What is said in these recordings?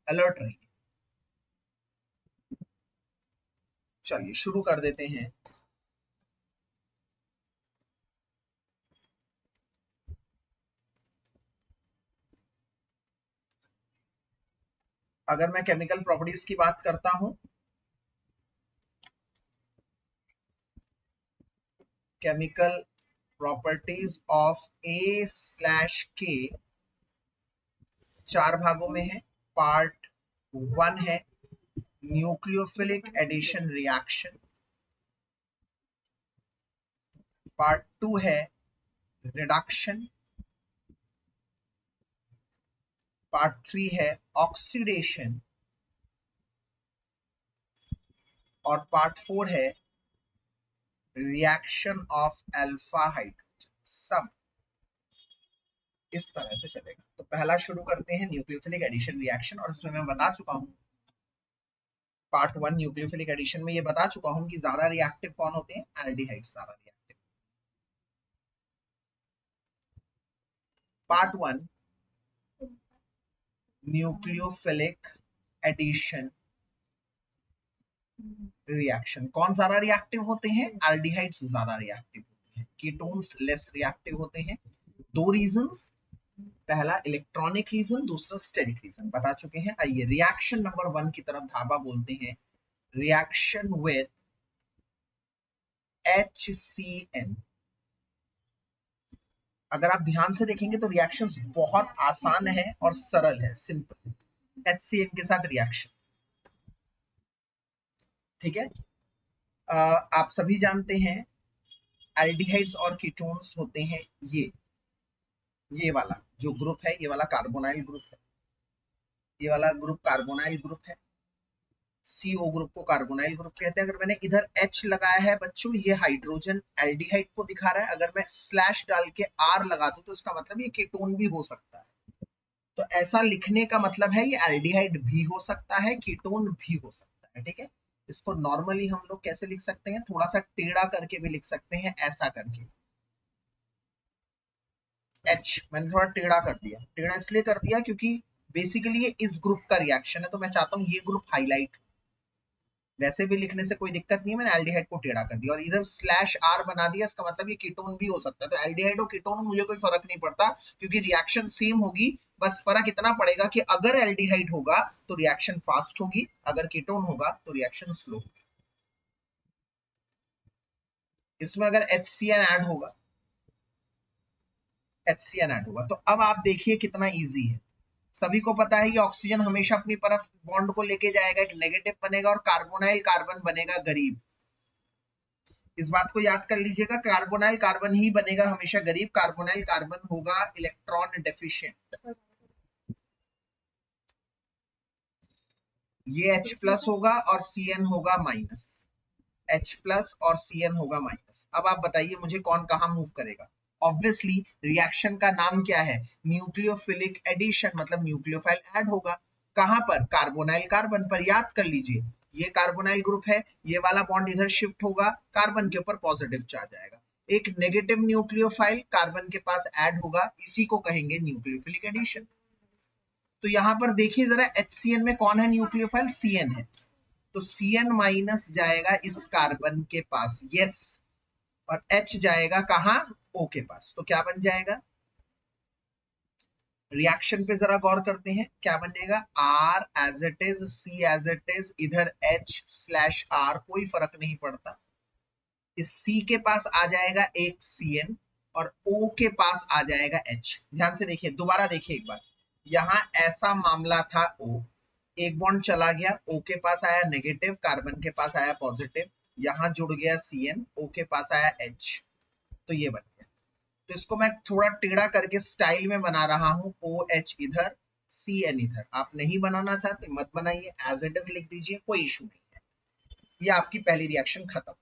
Alert रहिए। चलिए शुरू कर देते हैं। अगर मैं केमिकल प्रॉपर्टीज की बात करता हूं, केमिकल प्रॉपर्टीज ऑफ A/K 4 भागों में है। पार्ट 1 है न्यूक्लियोफिलिक एडिशन रिएक्शन, पार्ट 2 है रिडक्शन, पार्ट 3 है ऑक्सीडेशन और पार्ट 4 है रिएक्शन ऑफ अल्फा हाइड्रोजन। सब इस तरह से चलेगा। तो पहला शुरू करते हैं न्यूक्लियोफिलिक एडिशन रिएक्शन, और इसमें मैं बता चुका हूं पार्ट 1 न्यूक्लियोफिलिक एडिशन में ये बता चुका हूं कि ज्यादा रिएक्टिव कौन होते हैं, एल्डिहाइड्स ज्यादा reactive. Part 1 nucleophilic addition reaction, कौन ज्यादा रिएक्टिव होते हैं, एल्डिहाइड्स ज्यादा रिएक्टिव होते हैं, कीटोन्स लेस रिएक्टिव होते हैं। दो रीजंस, पहला इलेक्ट्रॉनिक रीजन, दूसरा स्टेरिक रीजन बता चुके हैं। आइए रिएक्शन नंबर 1 की तरफ धावा बोलते हैं। Reaction with HCN। अगर आप ध्यान से देखेंगे तो रिएक्शंस बहुत आसान है और सरल है, सिंपल। HCN के साथ रिएक्शन, ठीक है। आप सभी जानते हैं एल्डिहाइड्स और कीटोन्स होते हैं ये वाला जो ग्रुप है, ये वाला कार्बोनाइल ग्रुप है, ये वाला ग्रुप कार्बोनाइल ग्रुप है। CO ग्रुप को कार्बोनाइल ग्रुप कहते हैं। अगर मैंने इधर H लगाया है बच्चों, ये हाइड्रोजन एल्डिहाइड को दिखा रहा है। अगर मैं स्लैश डाल के R लगा दूं तो इसका मतलब ये कीटोन भी हो सकता है। तो ऐसा लिखने का मतलब है ये एल्डिहाइड भी हो सकता है, कीटोन भी हो सकता है, ठीक है। इसको नॉर्मली हम लोग कैसे लिख सकते हैं, थोड़ा सा टेढ़ा करके भी लिख सकते हैं, ऐसा करके। H मैंने थोड़ा टेढ़ा कर दिया, टेढ़ा इसलिए कर दिया क्योंकि बेसिकली ये इस ग्रुप का रिएक्शन है, तो मैं चाहता हूं ये ग्रुप हाईलाइट। वैसे भी लिखने से कोई दिक्कत नहीं है, मैंने एल्डिहाइड को टेढ़ा कर दिया और इधर स्लैश R बना दिया। इसका मतलब ये कीटोन भी हो सकता है। तो एल्डिहाइड और कीटोन मुझे कोई फर्क नहीं पड़ता क्योंकि रिएक्शन सेम होगी। बस फर्क इतना पड़ेगा कि अगर एल्डिहाइड होगा तो रिएक्शन फास्ट होगी, अगर कीटोन होगा तो रिएक्शन स्लो होगी। इसमें अगर HCN ऐड होगा, HCN ऐड होगा तो अब आप देखिए कितना इजी है। सभी को पता है कि ऑक्सीजन हमेशा अपनी तरफ बॉन्ड को लेके जाएगा, एक नेगेटिव बनेगा और कार्बोनाइल कार्बन बनेगा गरीब। इस बात को याद कर लीजिएगा, कार्बोनाइल कार्बन ही बनेगा हमेशा गरीब। कार्बोनाइल कार्बन होगा इलेक्ट्रॉन डेफिशिएंट। ये H प्लस होगा और Cn होगा माइनस, H प्लस और Cn होगा माइनस। अब आप बताइए मुझे कौन कहां मूव करेगा। ऑब्वियसली रिएक्शन का नाम क्या है, न्यूक्लियोफिलिक एडिशन, मतलब न्यूक्लियोफाइल ऐड होगा। कहां पर, कार्बोनाइल कार्बन पर। याद कर लीजिए ये कार्बोनाइल ग्रुप है, ये वाला बॉन्ड इधर शिफ्ट होगा, कार्बन के ऊपर पॉजिटिव चार्ज आएगा। एक नेगेटिव न्यूक्लियोफाइल कार्बन के पास ऐड होगा, इसी को कहेंगे न्यूक्लियोफिलिक एडिशन। तो यहां पर देखिए जरा HCN में कौन है न्यूक्लियोफाइल, Cn है। तो Cn माइनस जाएगा इस कार्बन के पास, यस, और H जाएगा कहां, O के पास। तो क्या बन जाएगा, रिएक्शन पे जरा गौर करते हैं, क्या बनेगा, R as it is, C as it is, इधर H स्लैश R, कोई फर्क नहीं पड़ता। इस C के पास आ जाएगा एक Cn और O के पास आ जाएगा H। ध्यान से देखिए, दोबारा देखिए एक बार, यहां ऐसा मामला था O, एक बॉन्ड चला गया, O के पास आया नेगेटिव, कार्बन के पास आया पॉजिटिव, यहां जुड़ गया Cn, O के पास आया H, तो ये बन गया। तो इसको मैं थोड़ा टेढ़ा करके स्टाइल में बना रहा हूं, OH इधर, Cn इधर। आप नहीं बनाना चाहते मत बनाइए, एज इट इज लिख दीजिए, कोई इशू नहीं है। ये आपकी पहली रिएक्शन खत्म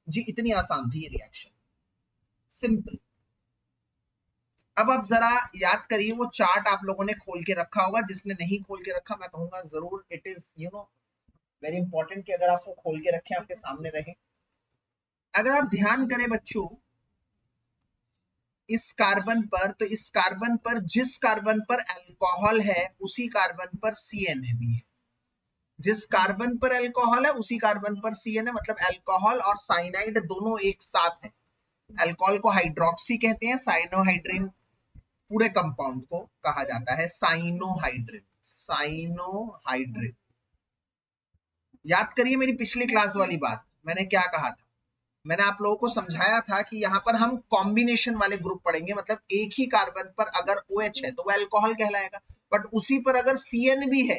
जी, इतनी आसान थी ये रिएक्शन, सिंपल। अब आप जरा याद करिए, वो चार्ट आप लोगों ने खोल के रखा होगा, जिसने नहीं खोल के रखा मैं कहूंगा जरूर, इट इज वेरी इंपॉर्टेंट कि अगर आपको खोल के रखे, आपके सामने रहे। अगर आप ध्यान करें बच्चों, इस कार्बन पर, तो इस कार्बन पर जिस कार्बन पर अल्कोहल है उसी कार्बन पर CN है भी है। जिस कार्बन पर अल्कोहल है उसी कार्बन पर CN है, मतलब अल्कोहल और साइनाइड दोनों एक साथ है। अल्कोहल को हाइड्रोक्सी कहते हैं, साइनोहाइड्रिन पूरे कंपाउंड को कहा जाता है साइनोहाइड्रिन। साइनोहाइड्रिन। याद करिए मेरी पिछली क्लास वाली बात, मैंने क्या कहा था। मैंने आप लोगों को समझाया था कि यहां पर हम कॉम्बिनेशन वाले ग्रुप पढ़ेंगे, मतलब एक ही कार्बन पर अगर OH है तो वह अल्कोहल कहलाएगा, बट उसी पर अगर CN भी है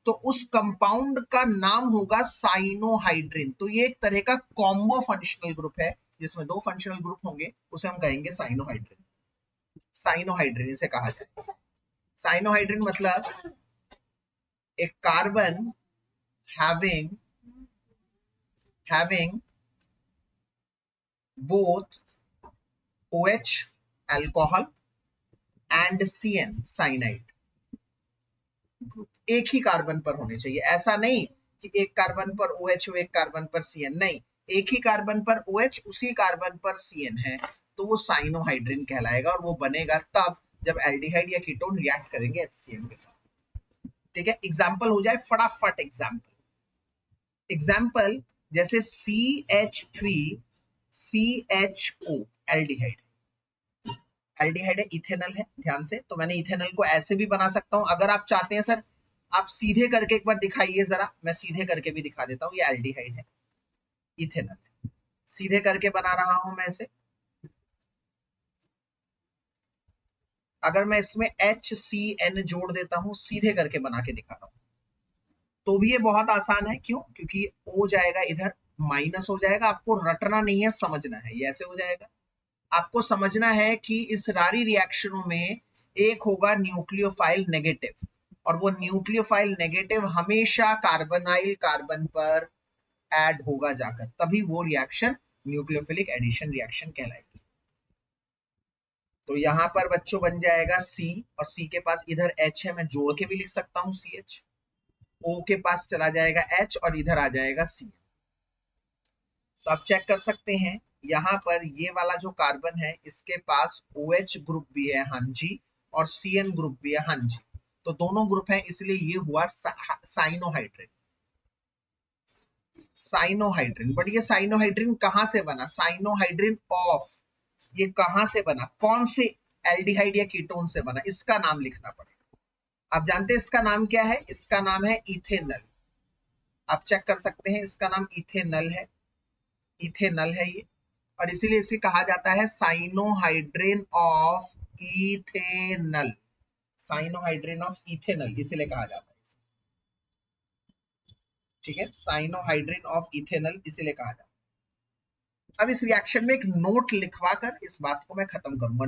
तो उस कंपाउंड का नाम होगा साइनोहाइड्रिन। तो ये एक तरह का कॉम्बो फंक्शनल ग्रुप है जिसमें दो फंक्शनल ग्रुप होंगे, उसे हम कहेंगे साइनोहाइड्रिन। साइनोहाइड्रिन इसे कहा जाए। साइनोहाइड्रिन मतलब एक carbon having both OH alcohol and CN cyanide एक ही कार्बन पर होने चाहिए। ऐसा नहीं कि एक कार्बन पर OH हो एक कार्बन पर CN, नहीं, एक ही कार्बन पर OH उसी कार्बन पर CN है तो वो साइनोहाइड्रिन कहलाएगा, और वो बनेगा तब जब एल्डिहाइड या कीटोन रिएक्ट करेंगे HCN के साथ। ठीक है, एग्जाम्पल हो जाए फटाफट। एग्जाम्पल जैसे CH3CHO एल्डिहाइड, एल्डिहाइड है, इथेनल है, ध्यान से। तो मैंने इथेनल को ऐसे भी बना सकता हूं, अगर आप चाहते हैं सर आप सीधे करके एक बार दिखाइए जरा, मैं सीधे करके भी दिखा देता हूं। ये एल्डिहाइड है, इथेनल है, सीधे करके बना रहा हूं मैं इसे। अगर मैं इसमें HCN जोड़ देता हूं, सीधे करके बना के दिखा रहा हूं, तो भी ये बहुत आसान है। क्यों? क्योंकि O जाएगा इधर, माइनस हो जाएगा, आपको रटना नहीं है, समझना है, ये ऐसे हो जाएगा। आपको समझना है कि इस सारी रिएक्शनों में एक होगा न्यूक्लियोफाइल नेगेटिव, और वो न्यूक्लियोफाइल नेगेटिव हमेशा कार्बोनाइल कार्बन पर ऐड होगा जाकर, तभी वो रिएक्शन न्यूक्लियोफिलिक एडिशन रिएक्शन कहलाएगी। तो यहां पर बच्चों बन जाएगा C, और C के पास इधर H है, मैं जोड़ के भी लिख सकता हूं CH। O के पास चला जाएगा H और इधर आ जाएगा C। तो आप चेक कर सकते हैं यहां पर ये वाला जो कार्बन है इसके पास OH ग्रुप भी है, हाँ जी, और CN ग्रुप भी है, हाँ जी। तो दोनों ग्रुप हैं, इसलिए ये हुआ साइनोहाइड्रिन। साइनोहाइड्रिन, बट ये साइनोहाइड्रिन कहां से बना? साइनोहाइड्रिन ऑफ, ये कहां से बना, कौन से एल्डिहाइड या कीटोन से बना, इसका नाम लिखना पड़ेगा। आप जानते हैं इसका नाम क्या है? इसका नाम है इथेनल। आप चेक कर सकते हैं, इसका नाम इथेनल है, इथेनल है ये, और इसीलिए इसे कहा जाता है cyanohydrin of ethanal. Cyanohydrin of ethanal इसीलिए कहा जाता है इसे। ठीक है, साइनोहाइड्रिन ऑफ इथेनल इसीलिए कहा जाता है। अब इस रिएक्शन में एक नोट लिखवा कर इस बात को मैं खत्म करूंगा।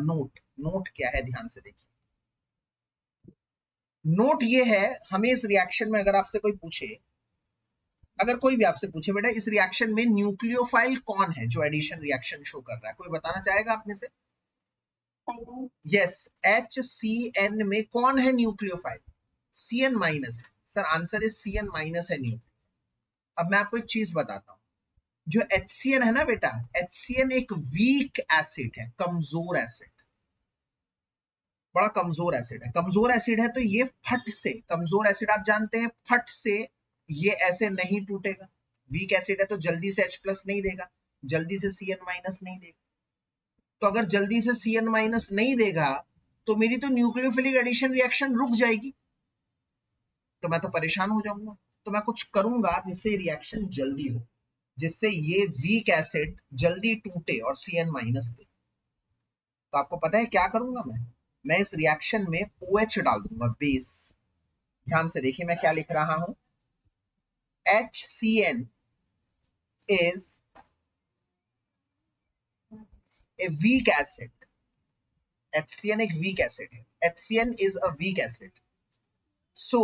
नोट क्या है, ध्यान से देखिए। नोट ये है, हमें इस रिएक्शन में अगर आपसे कोई पूछे, अगर कोई भी आपसे पूछे बेटा इस रिएक्शन में न्यूक्लियोफाइल कौन है जो एडिशन रिएक्शन शो कर रहा है, कोई बताना चाहेगा आप में से? यस, HCN में कौन है न्यूक्लियोफाइल? CN माइनस है sir, answer is CN minus है न्यूक्लियोफाइल। अब मैं आपको एक चीज बताता हूं, जो HCN है ना बेटा, HCN एक वीक एसिड है, कमजोर एसिड, बड़ा कमजोर एसिड है। कमजोर एसिड है तो ये फट से, कमजोर एसिड आप जानते हैं फट से ये ऐसे नहीं टूटेगा। वीक एसिड है तो जल्दी से H+ नहीं देगा, जल्दी से CN माइनस नहीं देगा। तो अगर जल्दी से CN माइनस नहीं देगा तो मेरी तो न्यूक्लियोफिलिक एडिशन रिएक्शन रुक जाएगी, तो मैं तो परेशान हो जाऊंगा। तो मैं कुछ करूंगा जिससे रिएक्शन जल्दी हो, जिससे ये वीक एसिड जल्दी टूटे और CN माइनस दे। तो आपको पता है क्या करूंगा मैं इस रिएक्शन में OH डाल दूंगा, बेस। ध्यान से देखिए मैं क्या लिख रहा हूं, HCN is a weak acid। HCN एक weak acid है, HCN is a weak acid, so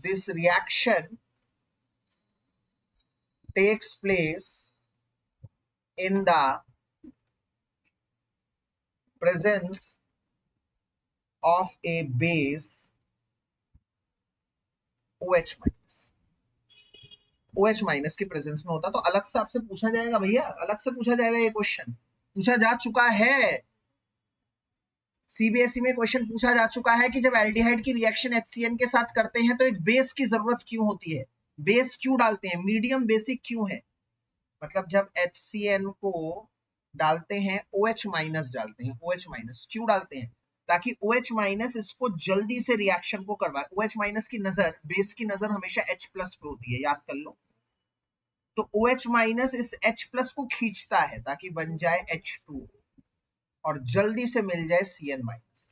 this reaction takes place in the presence of a base OH minus। OH minus के प्रेजेंस में होता तो अलग से आपसे पूछा जाएगा भैया, अलग से पूछा जाएगा ये क्वेश्चन पूछा जा चुका है, सीबीएसई में क्वेश्चन पूछा जा चुका है कि जब एल्डिहाइड की रिएक्शन HCN के साथ करते हैं तो एक बेस की जरूरत क्यों होती है, बेस क्यों डालते हैं, मीडियम बेसिक क्यों है, मतलब जब HCN को डालते हैं OH माइनस डालते हैं, OH माइनस क्यों डालते हैं, ताकि OH माइनस इसको जल्दी से रिएक्शन को करवाए। OH माइनस की नजर, बेस की नजर हमेशा H प्लस पे होती है, याद कर लो। तो OH माइनस इस H प्लस को खींचता है ताकि बन जाए H2 और जल्दी से मिल जाए Cn माइनस।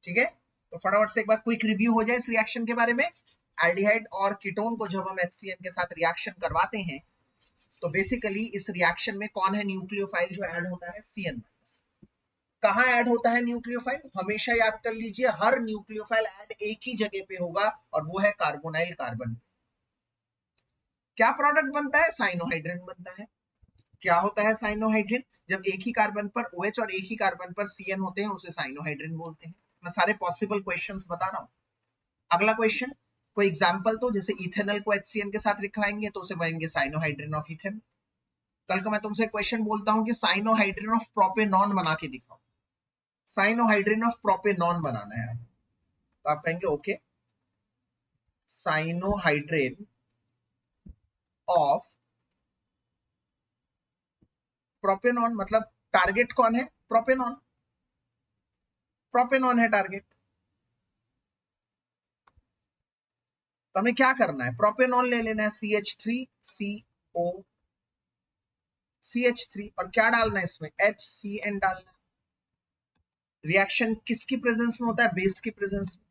ठीक है, तो फटाफट से एक बार क्विक रिव्यू हो जाए इस रिएक्शन के बारे में। एल्डिहाइड और कीटोन को जब हम HCN के साथ रिएक्शन करवाते हैं तो बेसिकली इस रिएक्शन में कौन है न्यूक्लियोफाइल जो ऐड होता है, Cn माइनस। कहां ऐड होता है न्यूक्लियोफाइल, हमेशा याद कर लीजिए, हर न्यूक्लियोफाइल ऐड एक ही जगह पे होगा और वो है कार्बोनाइल कार्बन। क्या प्रोडक्ट बनता है, साइनोहाइड्रिन बनता है। क्या होता है साइनोहाइड्रिन, जब एक ही कार्बन पर OH और एक ही कार्बन पर Cn होते हैं उसे साइनोहाइड्रिन बोलते हैं। मैं सारे पॉसिबल क्वेश्चंस बता रहा हूं। अगला क्वेश्चन, कोई एग्जांपल तो, जैसे इथेनॉल को HCN के साथ लिखवाएंगे तो उसे बनेंगे साइनोहाइड्रिन ऑफ इथेन। कल को मैं तुमसे क्वेश्चन बोलता हूं कि साइनोहाइड्रिन ऑफ प्रोपेनॉन बना के दिखाओ, साइनोहाइड्रिन ऑफ प्रोपेनॉन बनाना है, तो आप कहेंगे ओके, साइनोहाइड्रिन ऑफ प्रोपेनॉन, मतलब टारगेट कौन है, प्रोपेनॉन, प्रोपेनॉन है टारगेट। तो हमें क्या करना है, प्रोपेनॉन ले लेना है, CH3CO CH3 और क्या डालना है इसमें, HCN डालना है। रिएक्शन किसकी प्रेजेंस में होता है, बेस की प्रेजेंस में।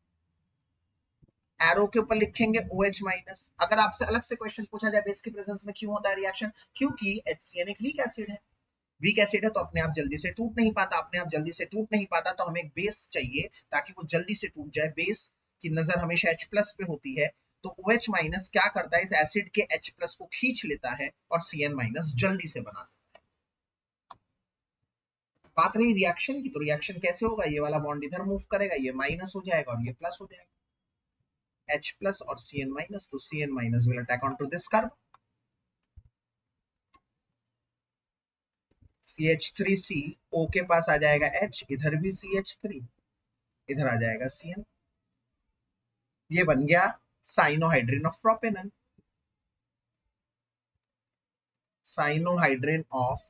एरो के ऊपर लिखेंगे OH माइनस। अगर आपसे अलग से क्वेश्चन पूछा जाए बेस की प्रेजेंस में क्यों होता है रिएक्शन, क्योंकि HCN एक वीक एसिड है, वीक एसिड है तो अपने आप जल्दी से टूट नहीं पाता, अपने आप जल्दी से टूट नहीं पाता तो हमें एक बेस चाहिए ताकि वो जल्दी से टूट जाए। बेस की नजर हमेशा H प्लस पे होती है, तो OH माइनस क्या करता है, इस एसिड के H प्लस को खींच लेता है और Cn माइनस जल्दी से बना देता है। बात रही रिएक्शन की, तो रिएक्शन कैसे होगा, ये वाला बॉन्ड इधर मूव करेगा, ये माइनस हो जाएगा और ये प्लस हो जाएगा, H प्लस और Cn माइनस, तो Cn minus will attack on to this carbon, CH3CO के पास आ जाएगा H, इधर भी CH3, इधर आ जाएगा Cn, ये बन गया cyanohydrin of propanone, cyanohydrin of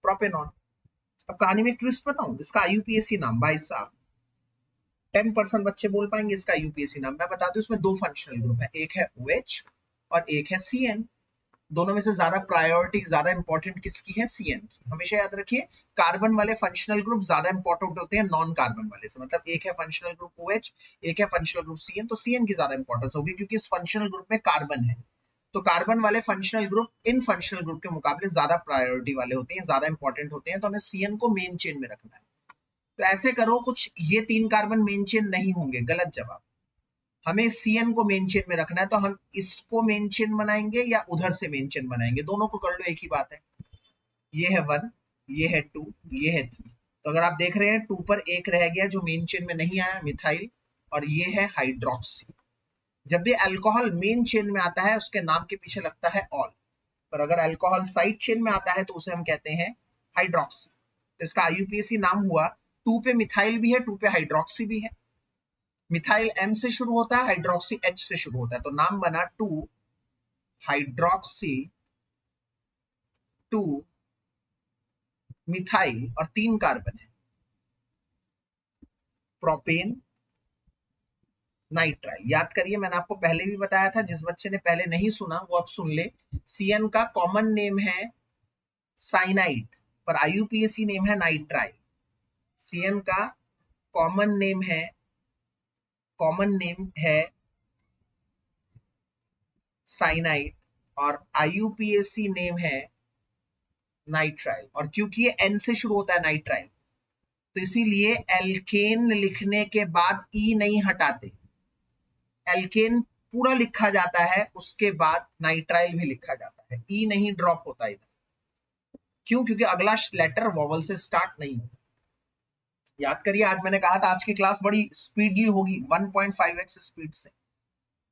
propanone. अब कहानी में ट्विस्ट बताऊं, इसका IUPAC नाम, भाई साहब 10% बच्चे बोल पाएंगे इसका IUPAC नाम। मैं बता दूं, इसमें दो फंक्शनल ग्रुप है, एक है OH और एक है Cn। दोनों में से ज्यादा प्रायोरिटी, ज्यादा इंपॉर्टेंट किसकी है, Cn की। हमेशा याद रखिए, कार्बन वाले फंक्शनल ग्रुप ज्यादा इंपॉर्टेंट होते हैं नॉन कार्बन वाले से, मतलब एक है फंक्शनल ग्रुप OH, एक है फंक्शनल ग्रुप Cn, तो Cn की ज्यादा इंपॉर्टेंस होगी क्योंकि इस फंक्शनल ग्रुप में कार्बन है। तो कार्बन वाले functional group in functional group के मुकाबले ज्यादा प्रायोरिटी वाले होते हैं, ज्यादा इंपॉर्टेंट होते हैं, तो हमें Cn को मेन चेन में रखना है। तो ऐसे करो कुछ, ये 3 कार्बन मेन चेन नहीं होंगे, गलत जवाब। हमें Cn को मेन चेन में रखना है, तो हम इसको मेन चेन बनाएंगे या उधर से मेन चेन बनाएंगे, दोनों को कर लो, एक ही बात है। ये है 1, ये है 2, ये है 3। तो अगर आप देख रहे हैं 2 पर एक रह गया जो मेन चेन में नहीं आया, मिथाइल, और ये है हाइड्रोक्सी। जब भी अल्कोहल मेन चेन में आता है उसके नाम के पीछे लगता है ऑल, पर अगर अल्कोहल साइड चेन में आता है तो उसे हम कहते हैं हाइड्रोक्सी। इसका IUPAC नाम हुआ, 2 पे मिथाइल भी है, 2 पे हाइड्रोक्सी भी है। मिथाइल M से शुरू होता है, हाइड्रोक्सी H से शुरू होता है, तो नाम बना 2 हाइड्रोक्सी 2 मिथाइल और 3 कार्बन है, प्रोपेन नाइट्राइल। याद करिए, मैंने आपको पहले भी बताया था, जिस बच्चे ने पहले नहीं सुना वो अब सुन ले। Cn का कॉमन नेम है साइनाइड, पर IUPAC नेम है नाइट्राइल। Cn का कॉमन नेम है साइनाइड और IUPAC नेम है नाइट्राइल। और क्योंकि ये N से शुरू होता है नाइट्राइल, तो इसीलिए एल्केन लिखने के बाद E नहीं हटाते, एल्केन पूरा लिखा जाता है, उसके बाद नाइट्राइल भी लिखा जाता है, E नहीं ड्रॉप होता इधर। क्यों, क्योंकि अगला लेटर वॉवल से स्टार्ट नहीं होता। याद करिए, आज मैंने कहा था आज की क्लास बड़ी स्पीडली होगी, 1.5x स्पीड से,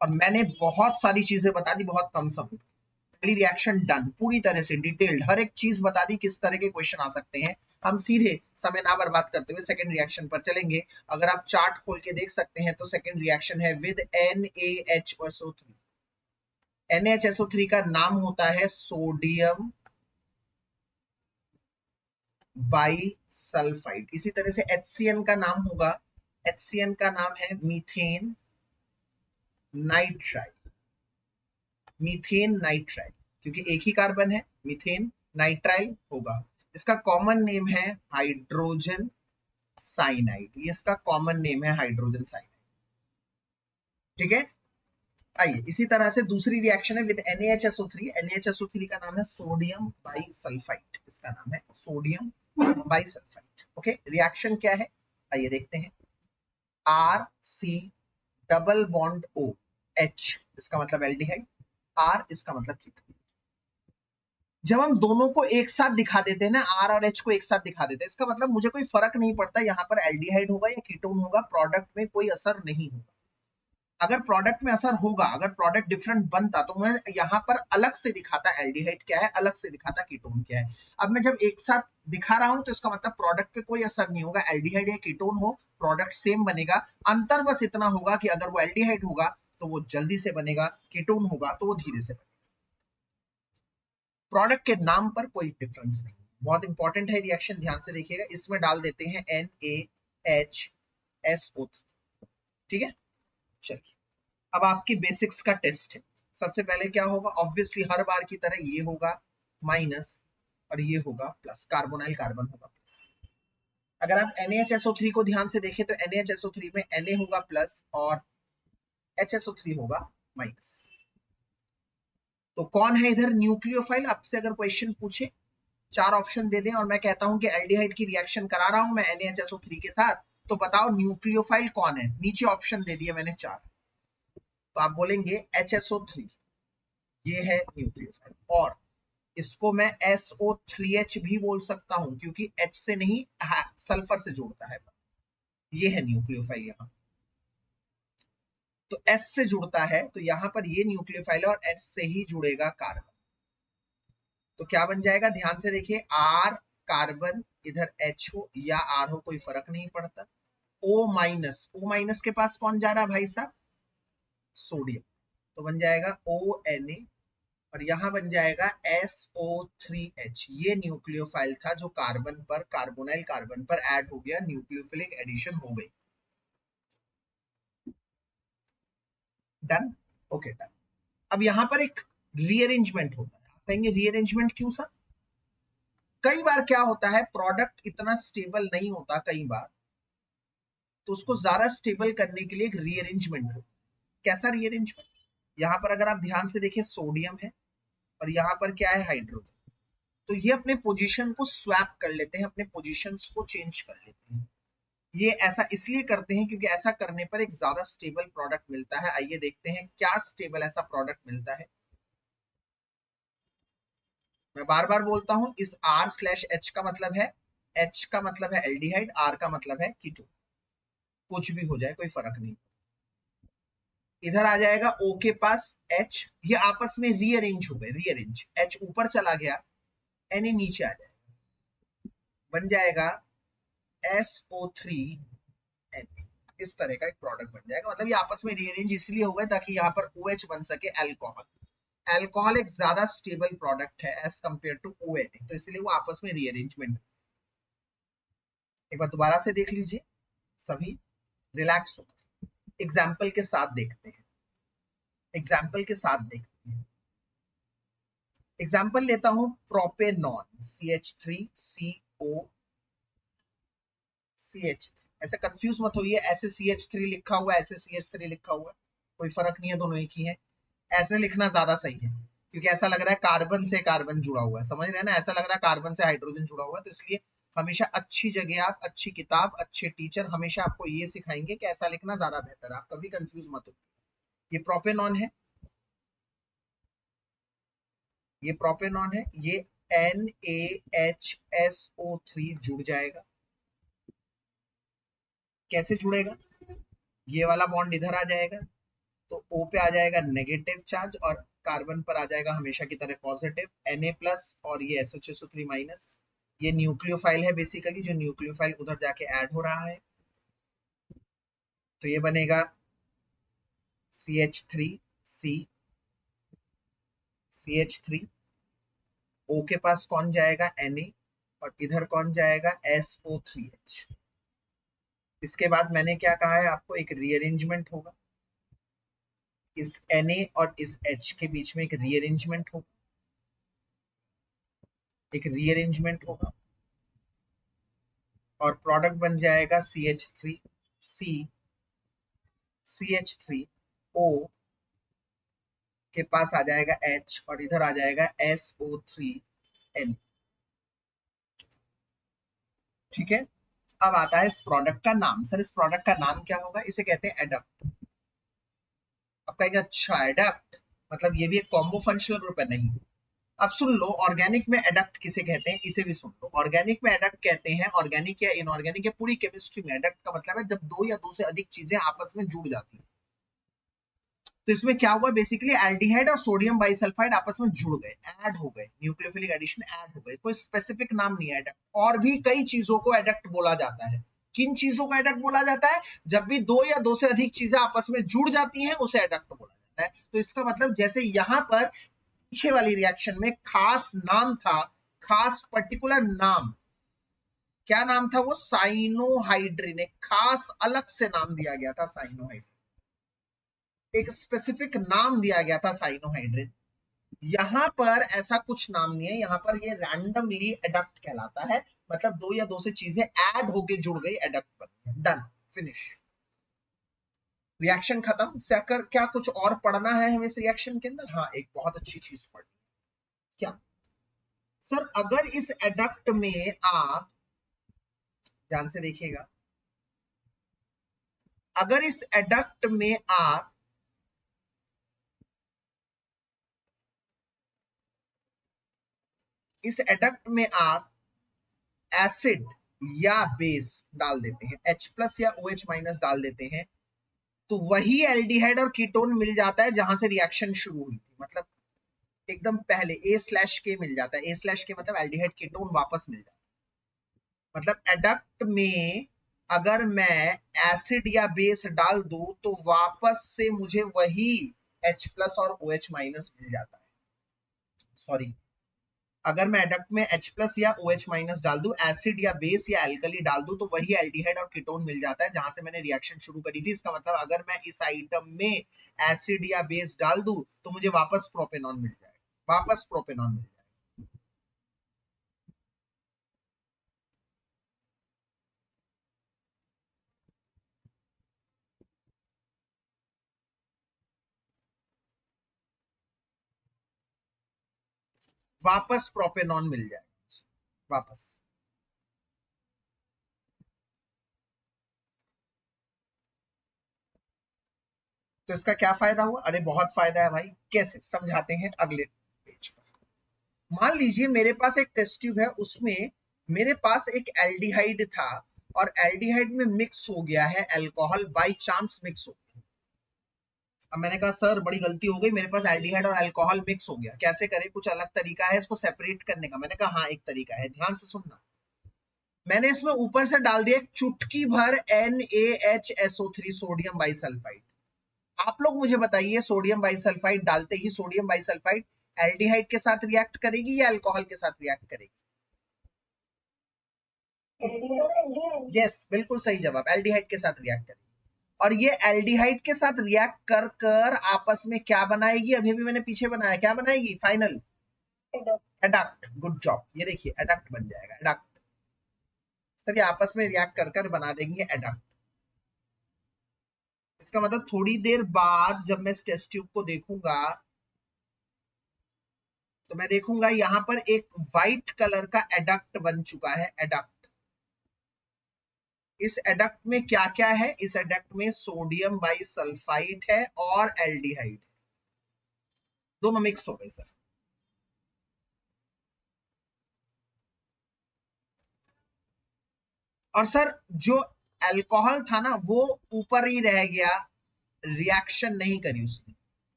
और मैंने बहुत सारी चीजें बता दी बहुत कम समय। पहली रिएक्शन डन, पूरी तरह से डिटेल्ड हर एक चीज बता दी, किस तरह के क्वेश्चन आ सकते हैं। हम सीधे समय ना बर्बाद करते हुए सेकंड रिएक्शन पर चलेंगे। अगर आप चार्ट खोल के देख सकते हैं तो सेकंड रिएक्शन है विद NaHSO3। NaHSO3 का नाम होता है सोडियम बाइसल्फाइड। इसी तरह से HCN का नाम होगा, HCN का नाम है मीथेन नाइट्राइल। मीथेन नाइट्राइल, क्योंकि एक ही कार्बन है, मीथेन नाइट्राइल होगा। इसका कॉमन नेम है हाइड्रोजन साइनाइड। ये इसका कॉमन नेम है हाइड्रोजन साइनाइड। ठीक है, आइए इसी तरह से दूसरी रिएक्शन है विद NaHSO3। NaHSO3 का नाम है सोडियम बाइसल्फाइड। इसका नाम है सोडियम बाइसल्फाइड। ओके, रिएक्शन क्या है आइए देखते हैं। RC double bond O H, इसका मतलब एल्डिहाइड, R इसका मतलब कीटोन। जब हम दोनों को एक साथ दिखा देते हैं ना, R और H को एक साथ दिखा देते हैं, इसका मतलब मुझे कोई फर्क नहीं पड़ता यहाँ पर एल्डिहाइड होगा या कीटोन होगा, प्रोडक्ट में कोई असर नहीं होगा। अगर प्रोडक्ट में असर होगा, अगर प्रोडक्ट डिफरेंट बनता तो मैं यहाँ पर अलग से दिखाता एल्डिहाइड क्या है, अलग से दिखाता कीटोन क्या है। अब मैं जब एक साथ दिखा रहा हूं तो इसका मतलब प्रोडक्ट पे कोई असर नहीं होगा, एल्डिहाइड या कीटोन हो प्रोडक्ट सेम बनेगा। अंतर बस इतना होगा कि अगर वो एल्डिहाइड होगा तो वो जल्दी से बनेगा, कीटोन होगा तो वो धीरे से बनेगा। प्रोडक्ट के नाम पर कोई डिफरेंस नहीं। बहुत इंपॉर्टेंट है रिएक्शन, ध्यान से देखिएगा। इसमें डाल देते हैं NaHSO3। ठीक है, चलिए अब आपकी बेसिक्स का टेस्ट है। सबसे पहले क्या होगा, ऑब्वियसली हर बार की तरह ये होगा माइनस और ये होगा प्लस, कार्बोनाइल कार्बन होगा प्लस। अगर आप NaHSO3 को ध्यान से देखें तो NaHSO3 में Na होगा प्लस और HSO3 होगा माइनस। तो कौन है इधर न्यूक्लियोफाइल? आपसे अगर क्वेश्चन पूछे, चार ऑप्शन दे दें और मैं कहता हूं कि एल्डिहाइड की रिएक्शन करा रहा हूं मैं NaHSO3 के साथ, तो बताओ न्यूक्लियोफाइल कौन है। नीचे ऑप्शन दे दिए मैंने चार, तो आप बोलेंगे HSO3, ये है न्यूक्लियोफाइल। और इसको मैं SO3H भी बोल सकता हूं क्योंकि H से नहीं सल्फर से जोड़ता है, ये है न्यूक्लियोफाइल। यहाँ तो S से जुड़ता है तो यहां पर ये न्यूक्लियोफाइल और S से ही जुड़ेगा कार्बन। तो क्या बन जाएगा, ध्यान से देखिए, R कार्बन, इधर H हो या R हो कोई फर्क नहीं पड़ता। O माइनस के पास कौन जा रहा है भाई साहब, सोडियम, तो बन जाएगा ONa और यहां बन जाएगा SO3H। ये न्यूक्लियोफाइल था जो कार्बन पर, कार्बोनाइल कार्बन पर ऐड हो गया, न्यूक्लियोफिलिक एडिशन हो गई। Done, okay done. अब यहां पर एक रीअरेंजमेंट होता है। आप कहेंगे रीअरेंजमेंट क्यों सर? कई बार क्या होता है, प्रोडक्ट इतना स्टेबल नहीं होता कई बार, तो उसको ज्यादा स्टेबल करने के लिए एक रीअरेंजमेंट हो। कैसा रीअरेंजमेंट? यहां पर अगर आप ध्यान से देखिए सोडियम है और यहां पर क्या है, हाइड्रोजन। तो ये अपने पोजीशन को स्वैप कर लेते हैं, अपने पोजीशंस को चेंज कर लेते हैं। ये ऐसा इसलिए करते हैं क्योंकि ऐसा करने पर एक ज्यादा स्टेबल प्रोडक्ट मिलता है। आइए देखते हैं क्या स्टेबल ऐसा प्रोडक्ट मिलता है। मैं बार बार बोलता हूं, इस R/H का मतलब है, H का मतलब है एल्डिहाइड, R का मतलब है कीटोन। कुछ भी हो जाए कोई फर्क नहीं। इधर आ जाएगा O के पास H, ये आपस में रीअरेंज हो गए, रीअरेंज। H ऊपर चला गया, Na नीचे आ जाएगा, बन जाएगा SO3Na। इस तरह का एक प्रोडक्ट बन जाएगा। मतलब ये आपस में रीअरेंज इसलिए हो गए ताकि यहाँ पर OH बन सके, अल्कोहल। अल्कोहल एक ज्यादा स्टेबल प्रोडक्ट है एज कंपेयर टू ONA, तो इसलिए वो आपस में रीअरेंजमेंट। एक बार दोबारा से देख लीजिए, सभी रिलैक्स होकर एग्जाम्पल के साथ देखते हैं। एग्जाम्पल के साथ देखते हैं। एग्जाम्पल लेता हूं प्रोपेनॉन, CH3CO CH3। ऐसे कंफ्यूज मत होइए, ऐसे CH3 लिखा हुआ है, ऐसे CH3 लिखा हुआ है, कोई फर्क नहीं है, दोनों एक ही है। ऐसे लिखना ज्यादा सही है क्योंकि ऐसा लग रहा है कार्बन से कार्बन जुड़ा हुआ है, समझ रहे हैं ना, ऐसा लग रहा है कार्बन से हाइड्रोजन जुड़ा हुआ है। तो इसलिए हमेशा अच्छी जगह आप, अच्छी किताब, अच्छे टीचर हमेशा आपको ये सिखाएंगे कि ऐसा लिखना ज्यादा बेहतर है। आप कभी कंफ्यूज मत हो। ये प्रोपेनॉन है, ये प्रोपेनॉन है, ये NaHSO3 जुड़ जाएगा। कैसे जुड़ेगा, ये वाला बॉन्ड इधर आ जाएगा तो O पे आ जाएगा नेगेटिव चार्ज और कार्बन पर आ जाएगा हमेशा की तरह पॉजिटिव Na+ और ये SHSO3-, ये न्यूक्लियोफाइल है बेसिकली, जो न्यूक्लियोफाइल उधर जाके ऐड हो रहा है, तो ये बनेगा CH3C, CH3, O के पास कौन जाएगा Na, और इधर कौन जाएगा SO3H। इसके बाद मैंने क्या कहा है आपको, एक रीअरेंजमेंट होगा, इस Na और इस H के बीच में एक रीअरेंजमेंट होगा, और प्रोडक्ट बन जाएगा CH3C, CH3O के पास आ जाएगा H और इधर आ जाएगा SO3N। ठीक है, अब आता है इस प्रोडक्ट का नाम। सर इस प्रोडक्ट का नाम क्या होगा? इसे कहते हैं एडप्ट। अब कहेंगे अच्छा एडप्ट मतलब ये भी एक कॉम्बो फंक्शनल ग्रुप है? नहीं। अब सुन लो, ऑर्गेनिक में एडक्ट किसे कहते हैं, इसे भी सुन लो। ऑर्गेनिक में एडक्ट कहते हैं, ऑर्गेनिक या इनऑर्गेनिक या पूरी केमिस्ट्री में एडक्ट का मतलब है जब दो या दो से अधिक चीजें आपस में जुड़ जाती हैं। तो इसमें क्या हुआ, बेसिकली एल्डिहाइड और सोडियम बाइसल्फाइड आपस में जुड़ गए, ऐड हो गए, न्यूक्लियोफिलिक एडिशन ऐड हो गए। कोई स्पेसिफिक नाम नहीं है एडक्ट। और भी कई चीजों को एडक्ट बोला जाता है। किन चीजों को एडक्ट बोला जाता है? जब भी दो या दो से अधिक चीजें आपस में जुड़ जाती हैं उसे एडक्ट बोला जाता है। तो इसका मतलब जैसे यहां पर पीछे वाली रिएक्शन में खास नाम था, खास पर्टिकुलर नाम, क्या नाम था वो? साइनोहाइड्रिन। एक खास अलग से नाम दिया गया था साइनोहाइड्रिन, एक स्पेसिफिक नाम दिया गया था साइनोहाइड्रिन। यहां पर ऐसा कुछ नाम नहीं है, यहां पर ये रैंडमली एडक्ट कहलाता है। मतलब दो या दो से चीजें ऐड होके जुड़ गई, एडक्ट बन गई। डन, फिनिश, रिएक्शन खत्म। इससे आकर क्या कुछ और पढ़ना है हमें इस रिएक्शन के अंदर? हाँ, एक बहुत अच्छी चीज पढ़नी। क्या सर? अगर इस एडक्ट में आप ध्यान से देखिएगा, अगर इस एडक्ट में आप एसिड या बेस डाल देते हैं, H+ या OH- डाल देते हैं, तो वही एल्डिहाइड और कीटोन मिल जाता है जहां से रिएक्शन शुरू हुई थी। मतलब एकदम पहले A/K मिल जाता है। A/K मतलब एल्डिहाइड कीटोन वापस मिल जाता है। मतलब एडक्ट में अगर मैं एसिड या बेस डाल दूं तो वापस से मुझे वही H+ और OH- मिल जाता है। सॉरी, अगर मैं एडक्ट में H+ या OH- डाल दूं, एसिड या बेस या एल्कली डाल दूं, तो वही एल्डिहाइड और कीटोन मिल जाता है जहां से मैंने रिएक्शन शुरू करी थी। इसका मतलब अगर मैं इस आइटम में एसिड या बेस डाल दूं तो मुझे वापस प्रोपेनॉन मिल जाएगा, वापस प्रोपेनॉन मिल जाएगा। वापस प्रोपेनॉन मिल जाएगा, वापस। तो इसका क्या फायदा हुआ? अरे बहुत फायदा है भाई। कैसे समझाते हैं अगले पेज पर। मान लीजिए मेरे पास एक टेस्ट ट्यूब है, उसमें मेरे पास एक एल्डिहाइड था और एल्डिहाइड में मिक्स हो गया है अल्कोहल, बाय चांस मिक्स हो गया। अब मैंने कहा सर बड़ी गलती हो गई, मेरे पास एल्डिहाइड और अल्कोहल मिक्स हो गया, कैसे करें? कुछ अलग तरीका है इसको सेपरेट करने का? मैंने कहा हाँ एक तरीका है, ध्यान से सुनना। मैंने इसमें ऊपर से डाल दिया एक चुटकी भर NaHSO3 सोडियम बाइसल्फाइड। आप लोग मुझे बताइए, सोडियम बाइसल्फाइड डालते ही सोडियम बाइसल्फाइड एल्डिहाइड के साथ रिएक्ट करेगी या अल्कोहल के साथ रिएक्ट करेगी? यस, बिल्कुल सही जवाब, एल्डिहाइड के साथ रिएक्ट करेगी। और ये एल्डिहाइड के साथ रिएक्ट कर कर आपस में क्या बनाएगी? अभी भी मैंने पीछे बनाया, क्या बनाएगी? Final adduct. गुड जॉब, ये देखिए एडक्ट बन जाएगा, एडक्ट। सर ये आपस में रिएक्ट कर कर बना देंगे एडक्ट। इसका मतलब थोड़ी देर बाद जब मैं इस टेस्ट ट्यूब को देखूंगा तो मैं देखूंगा यहां पर एक व्हाइट कलर का एडक्ट बन चुका है, एडक्ट। इस एडक्ट में क्या क्या है? इस एडक्ट में सोडियम बाइसल्फाइड है और एल्डिहाइड, दोनों मिक्स हो गए सर। और सर जो अल्कोहल था ना वो ऊपर ही रह गया, रिएक्शन नहीं करी उसने,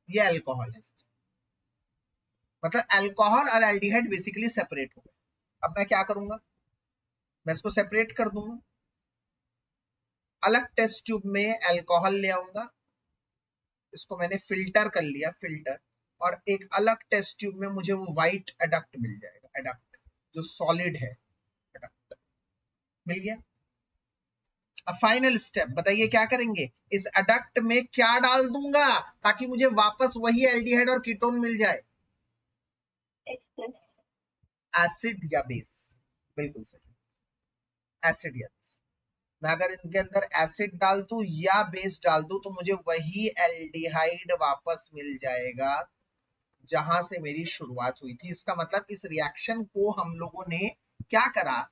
ये अल्कोहल है सर। मतलब अल्कोहल और एल्डिहाइड बेसिकली सेपरेट हो गए। अब मैं क्या करूंगा, मैं इसको सेपरेट कर दूंगा। अलग टेस्ट ट्यूब में अल्कोहल ले आऊंगा, इसको मैंने फिल्टर कर लिया, फिल्टर, और एक अलग टेस्ट ट्यूब में मुझे वो व्हाइट एडक्ट मिल जाएगा, एडक्ट जो सॉलिड है, एडक्ट मिल गया। अब फाइनल स्टेप बताइए क्या करेंगे, इस एडक्ट में क्या डाल दूंगा ताकि मुझे वापस वही एल्डिहाइड और कीटोन मिल जाए, एसिड या बेस। बिल्कुल सही, एसिड या बेस। मैं अगर इनके अंदर एसिड डाल दूं या बेस डाल दूं तो मुझे वही एल्डिहाइड वापस मिल जाएगा जहां से मेरी शुरुआत हुई थी। इसका मतलब इस रिएक्शन को हम लोगों ने क्या करा,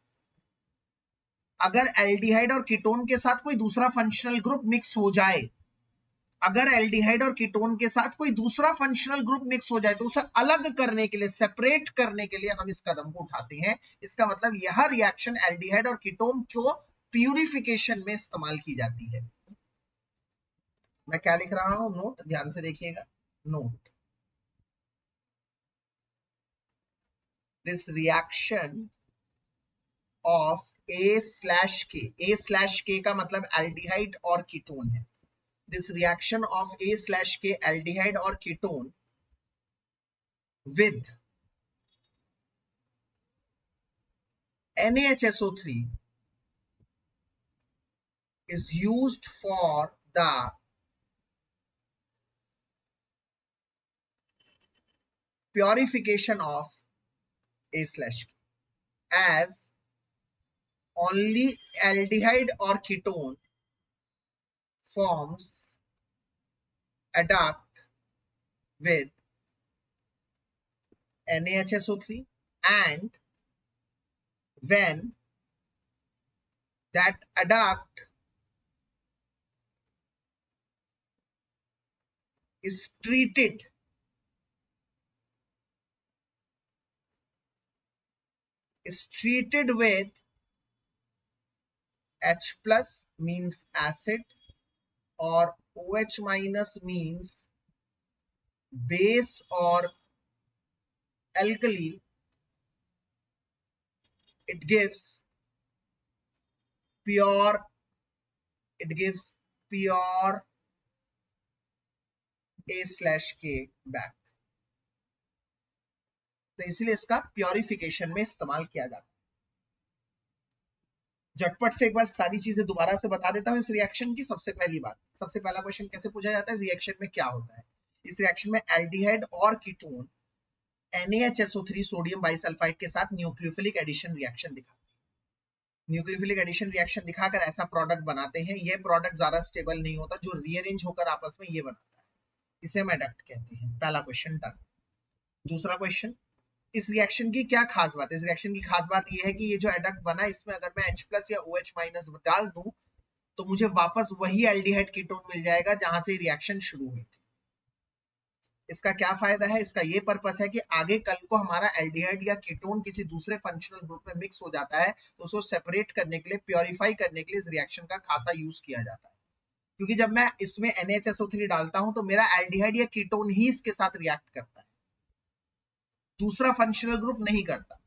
अगर एल्डिहाइड और कीटोन के साथ कोई दूसरा फंक्शनल ग्रुप मिक्स हो जाए, अगर एल्डिहाइड और कीटोन के साथ कोई दूसरा फंक्शनल ग्रुप मिक्स हो जाए तो उसे अलग करने के लिए, सेपरेट करने के लिए हम इस कदम को उठाते हैं। इसका मतलब यह रिएक्शन एल्डिहाइड और कीटोन को प्यूरिफिकेशन में इस्तेमाल की जाती है। मैं क्या लिख रहा हूं, नोट, ध्यान से देखिएगा, note, this reaction of A/K का मतलब एल्डिहाइड और कीटोन है। This reaction of A/K aldehyde और ketone with NaHSO3 is used for the purification of A/K, as only aldehyde or ketone forms adduct with NaHSO3, and when that adduct is treated with H plus means acid or OH minus means base or alkali, it gives pure A/K back। तो इसलिए इसका purification में इस्तेमाल किया जाता है। झटपट से एक बार सारी चीजें दोबारा से बता देता हूं इस रिएक्शन की। सबसे पहली बात, सबसे पहला क्वेश्चन कैसे पूछा जाता है, इस रिएक्शन में क्या होता है। इस रिएक्शन में एल्डिहाइड और कीटोन NaHSO3 सोडियम बाइसल्फाइड के साथ न्यूक्लियोफिलिक एडिशन रिएक्शन दिखाते हैं। न्यूक्लियोफिलिक एडिशन रिएक्शन दिखाकर ऐसा प्रोडक्ट बनाते हैं। ये प्रोडक्ट ज्यादा स्टेबल नहीं होता, जो रीअरेंज होकर आपस में ये बनता है, इसे हम एडक्ट कहते हैं। पहला क्वेश्चन डन। दूसरा क्वेश्चन, इस रिएक्शन की क्या खास बात है। इस रिएक्शन की खास बात यह है कि ये जो एडक्ट बना, इसमें अगर मैं H+ या OH- डाल दूं तो मुझे वापस वही एल्डिहाइड कीटोन मिल जाएगा जहां से रिएक्शन शुरू हुई थी। इसका क्या फायदा है, इसका ये पर्पस है कि आगे कल को हमारा एल्डिहाइड या कीटोन किसी दूसरे फंक्शनल ग्रुप में मिक्स हो जाता है तो उसको सेपरेट करने के लिए, प्योरीफाई करने के लिए इस रिएक्शन का खासा यूज किया जाता है। क्योंकि जब मैं इसमें NaHSO3 डालता हूं तो मेरा एल्डिहाइड या कीटोन ही इसके साथ रिएक्ट करता है, दूसरा फंक्शनल ग्रुप नहीं करता,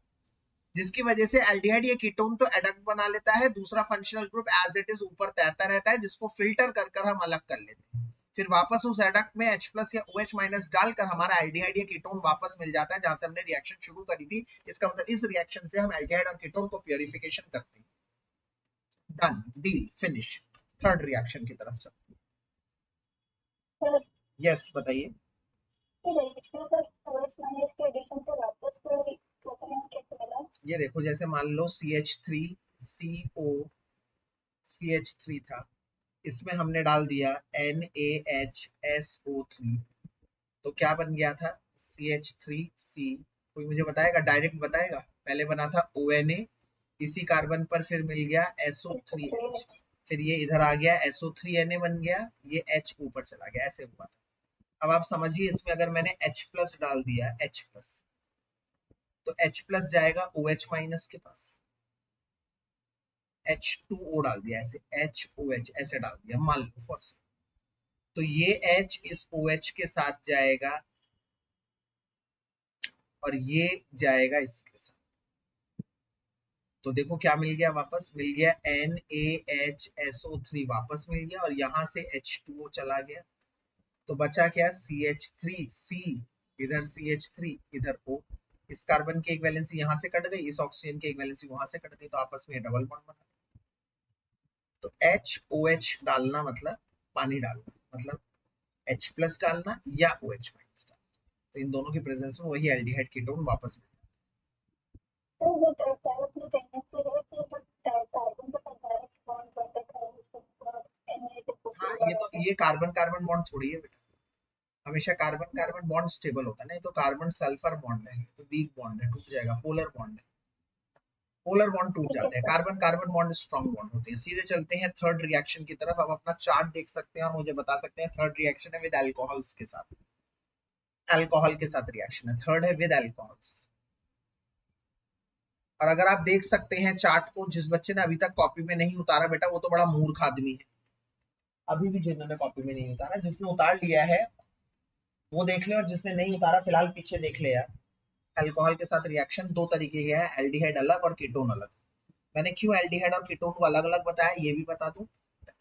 जिसकी वजह से एल्डिहाइड या कीटोन तो एडक्ट बना लेता है, दूसरा functional group as it is ऊपर तैरता रहता है, जिसको फिल्टर कर हम अलग कर लेते हैं। फिर वापस उस एडक्ट में H+ या OH- डालकर हमारा एल्डिहाइड या कीटोन वापस मिल जाता है जहां से हमने रिएक्शन शुरू करी थी। इसका मतलब इस रिएक्शन से हम एल्डिहाइड और कीटोन को प्योरिफिकेशन करते हैं। Done, deal, finish. Third reaction की तरफ चलते हैं। यस, बताइए। ये देखो, जैसे मान लो CH3CO CH3 था, इसमें हमने डाल दिया NaHSO3, तो क्या बन गया था, CH3C। कोई मुझे बताएगा, डायरेक्ट बताएगा। पहले बना था ONA, इसी कार्बन पर फिर मिल गया SO3H, फिर ये इधर आ गया SO3Na बन गया, ये H ऊपर चला गया, ऐसे हुआ था। अब आप समझिए, इसमें अगर मैंने H+ डाल दिया, H+, तो H+ जाएगा OH- के पास, H2O डाल दिया, ऐसे HOH ऐसे डाल दिया, मान लो फॉर, तो ये H इस OH के साथ जाएगा और ये जाएगा इसके साथ। तो देखो क्या मिल गया, वापस मिल गया NaHSO3 वापस मिल गया, और यहां से H2O चला गया। तो बचा क्या, CH3C, इधर CH3, इधर O। इस कार्बन की एक वैलेंसी यहां से कट गई, इस ऑक्सीजन की एक वैलेंसी वहां से कट गई, तो आपस में डबल बॉन्ड बना। तो HOH डालना मतलब पानी डालना, मतलब H+ डालना या OH- डालना। तो इन दोनों की प्रेजेंस में वही एल्डिहाइड कीटोन वापस मिलता है। हाँ, ये कार्बन कार्बन बॉन्ड थोड़ी है बेटा, हमेशा कार्बन कार्बन बॉन्ड स्टेबल होता है ना, ये तो कार्बन सल्फर बॉन्ड है, तो वीक बॉन्ड है, टूट जाएगा, पोलर बॉन्ड है, पोलर बॉन्ड टूट जाते हैं, carbon carbon bond strong bond होते हैं। सीधे चलते हैं थर्ड रिएक्शन की तरफ। अब अपना चार्ट देख सकते हैं, आप मुझे बता सकते हैं थर्ड रिएक्शन है विद अल्कोहल्स के साथ, अल्कोहल के साथ रिएक्शन है, थर्ड है विद अल्कोहल्स। और अगर आप देख सकते हैं चार्ट को, जिस बच्चे ने अभी तक कॉपी में नहीं उतारा बेटा, वो तो बड़ा मूर्ख आदमी है। अभी भी जिन्होंने कॉपी में नहीं उतारा, जिसने उतार लिया है वो देख ले, और जिसने नहीं उतारा फिलहाल पीछे देख ले यार। अल्कोहल के साथ रिएक्शन दो तरीके के हैं, एल्डिहाइड अलग और कीटोन अलग। मैंने क्यों एल्डिहाइड और कीटोन को अलग अलग बताया ये भी बता दूं।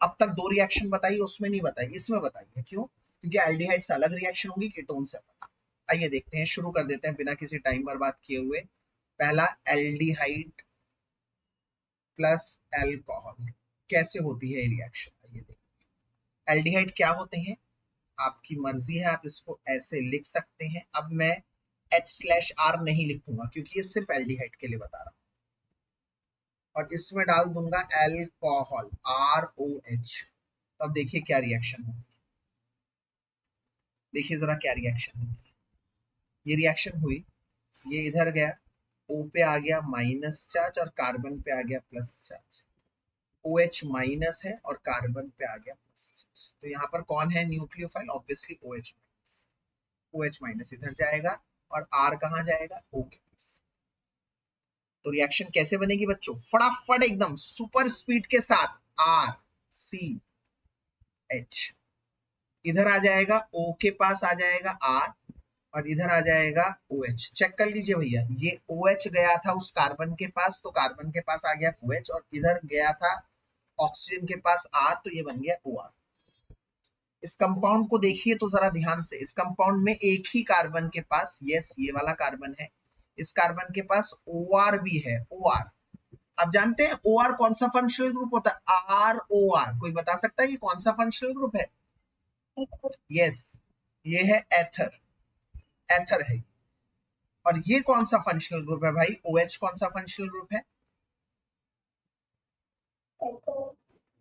अब तक दो रिएक्शन बताई, उसमें नहीं बताई, इसमें बताइए क्यों, क्योंकि एल्डिहाइड से अलग रिएक्शन होगी, कीटोन से अलग। आइए देखते हैं, शुरू कर देते हैं बिना किसी टाइम बर्बाद किए हुए। पहला, एल्डिहाइड प्लस अल्कोहल, कैसे होती है रिएक्शन, आइए देखते हैं। एल्डिहाइड क्या होते हैं, आपकी मर्जी है, आप इसको ऐसे लिख सकते हैं। अब मैं H/R नहीं लिखूंगा क्योंकि ये सिर्फ एल्डिहाइड के लिए बता रहा हूं, और इसमें डाल दूंगा अल्कोहल ROH। तो अब देखिए क्या रिएक्शन होगी, देखिए जरा क्या रिएक्शन होगी। ये रिएक्शन हुई, ये इधर गया, O पे आ गया माइनस चार्ज और कार्बन पे आ गया प्लस चार्ज। OH माइनस है और कार्बन पे आ गया प्लस चार्ज। तो यहाँ पर कौन है nucleophile, obviously OH minus. OH minus इधर जाएगा और R कहाँ जाएगा, O के पास। तो रिएक्शन कैसे बनेगी बच्चों, फटाफट एकदम सुपर स्पीड के साथ, RCH इधर आ जाएगा, O के पास आ जाएगा R, और इधर आ जाएगा OH। चेक कर लीजिए भैया, ये OH गया था उस कार्बन के पास, तो कार्बन के पास आ गया OH, और इधर गया था ऑक्सीजन के पास R, तो ये बन गया OR। इस कंपाउंड को देखिए तो जरा ध्यान से, इस कंपाउंड में एक ही कार्बन के पास, यस ये वाला कार्बन है, इस कार्बन के पास OR भी है, OR। आप जानते हैं OR कौन सा फंक्शनल ग्रुप होता है, ROR, कोई बता सकता है ये कौन सा फंक्शनल ग्रुप है, यस ये है एथर, एथर है। और ये कौन सा फंक्शनल ग्रुप है भाई, OH कौन सा फंक्शनल ग्रुप है,